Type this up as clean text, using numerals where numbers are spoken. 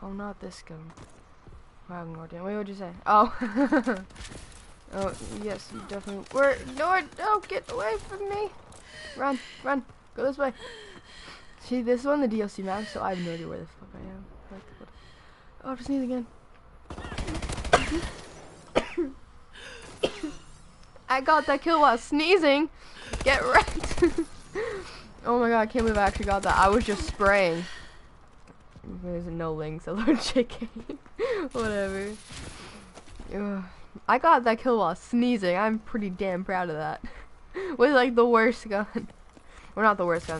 Oh, not this gun. I have no idea. Wait, what'd you say? Oh. Oh, yes, you definitely were. No, don't get away from me. Run, run. Go this way. See, this is on the DLC map, so I have no idea where the fuck I am. Like, what? Oh, I just sneeze again. I got that kill while sneezing. Get wrecked. Oh my god, I can't believe I actually got that. I was just spraying. There's no links, hello chicken. Whatever. Ugh. I got that kill while sneezing. I'm pretty damn proud of that. With like the worst gun. Well, not the worst gun.